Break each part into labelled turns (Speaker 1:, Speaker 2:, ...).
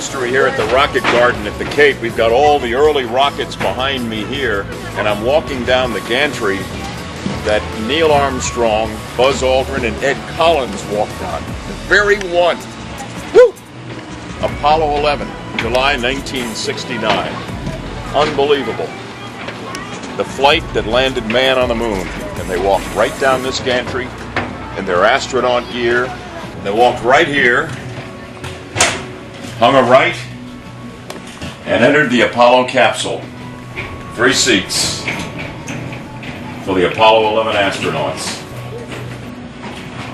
Speaker 1: history here at the Rocket Garden at the Cape. We've got all the early rockets behind me here, and I'm walking down the gantry that Neil Armstrong, Buzz Aldrin, and Ed Collins walked on. The very one. Woo! Apollo 11, July 1969. Unbelievable. The flight that landed man on the moon. And they walked right down this gantry in their astronaut gear. And they walked right here, hung a right, and entered the Apollo capsule. 3 seats for the Apollo 11 astronauts.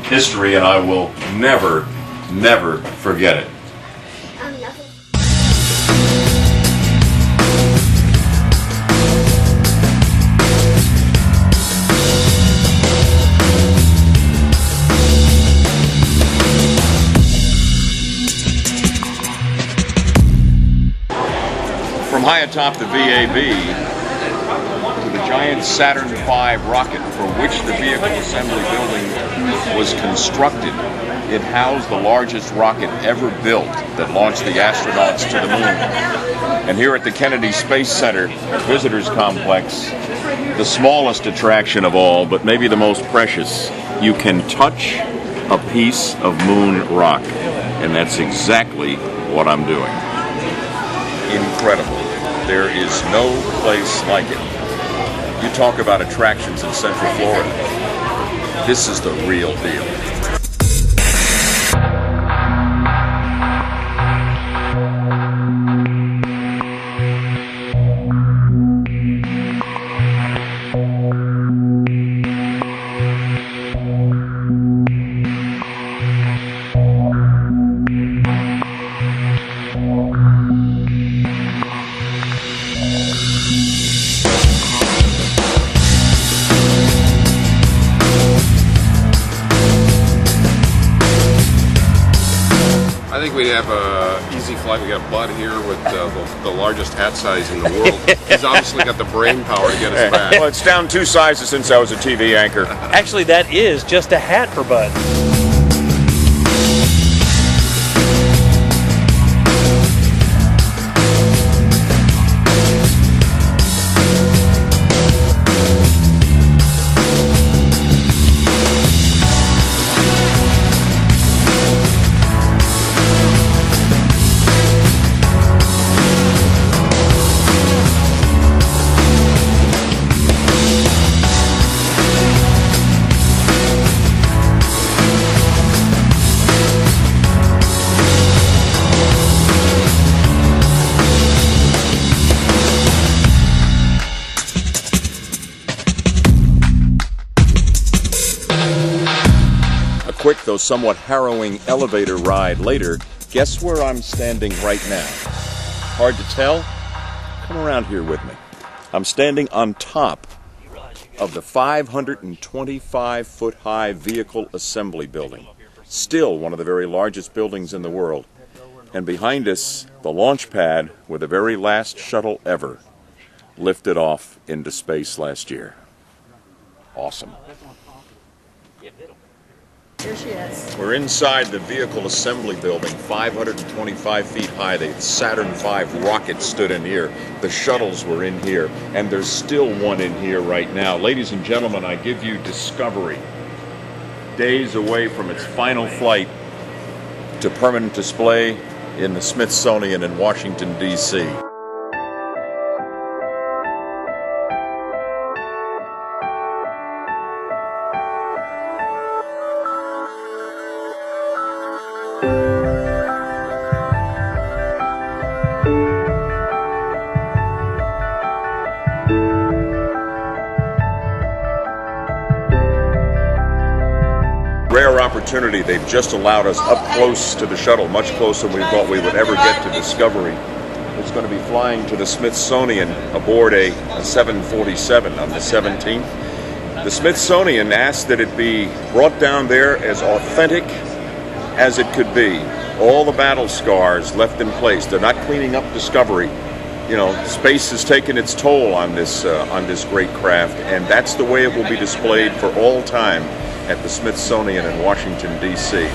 Speaker 1: History, and I will never, never forget it. From high atop the VAB to the giant Saturn V rocket for which the vehicle assembly building was constructed, it housed the largest rocket ever built that launched the astronauts to the moon. And here at the Kennedy Space Center Visitors Complex, the smallest attraction of all, but maybe the most precious, you can touch a piece of moon rock. And that's exactly what I'm doing. Incredible. There is no place like it. You talk about attractions in Central Florida. This is the real deal.
Speaker 2: I think we'd have an easy flight. We got Bud here with the largest hat size in the world. He's obviously got the brain power to get us back.
Speaker 1: Well, it's down 2 sizes since I was a TV anchor.
Speaker 3: Actually, that is just a hat for Bud.
Speaker 1: Quick, though somewhat harrowing elevator ride later, guess where I'm standing right now? Hard to tell? Come around here with me. I'm standing on top of the 525-foot-high vehicle assembly building. Still one of the very largest buildings in the world. And behind us, the launch pad where the very last shuttle ever lifted off into space last year. Awesome.
Speaker 4: Here she is.
Speaker 1: We're inside the vehicle assembly building, 525 feet high. The Saturn V rocket stood in here. The shuttles were in here, and there's still one in here right now. Ladies and gentlemen, I give you Discovery. Days away from its final flight to permanent display in the Smithsonian in Washington, D.C. Rare opportunity. They've just allowed us up close to the shuttle, much closer than we thought we would ever get to Discovery. It's going to be flying to the Smithsonian aboard a 747 on the 17th. The Smithsonian asked that it be brought down there as authentic as it could be. All the battle scars left in place. They're not cleaning up Discovery. You know, space has taken its toll on this great craft, and that's the way it will be displayed for all time at the Smithsonian in Washington, D.C.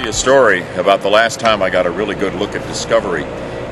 Speaker 1: you a story about the last time I got a really good look at Discovery.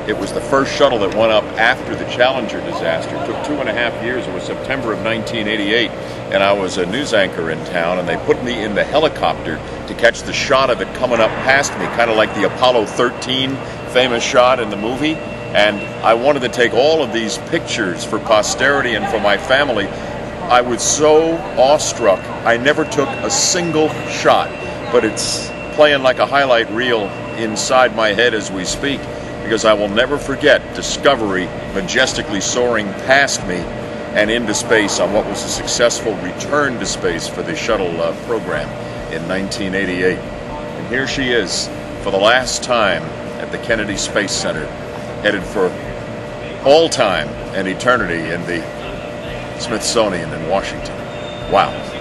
Speaker 1: It was the first shuttle that went up after the Challenger disaster. It took 2.5 years. It was September of 1988, and I was a news anchor in town, and they put me in the helicopter to catch the shot of it coming up past me, kind of like the Apollo 13 famous shot in the movie. And I wanted to take all of these pictures for posterity and for my family. I was so awestruck, I never took a single shot, but it's playing like a highlight reel inside my head as we speak, because I will never forget Discovery majestically soaring past me and into space on what was a successful return to space for the shuttle program in 1988. And here she is for the last time at the Kennedy Space Center, headed for all time and eternity in the Smithsonian in Washington. Wow.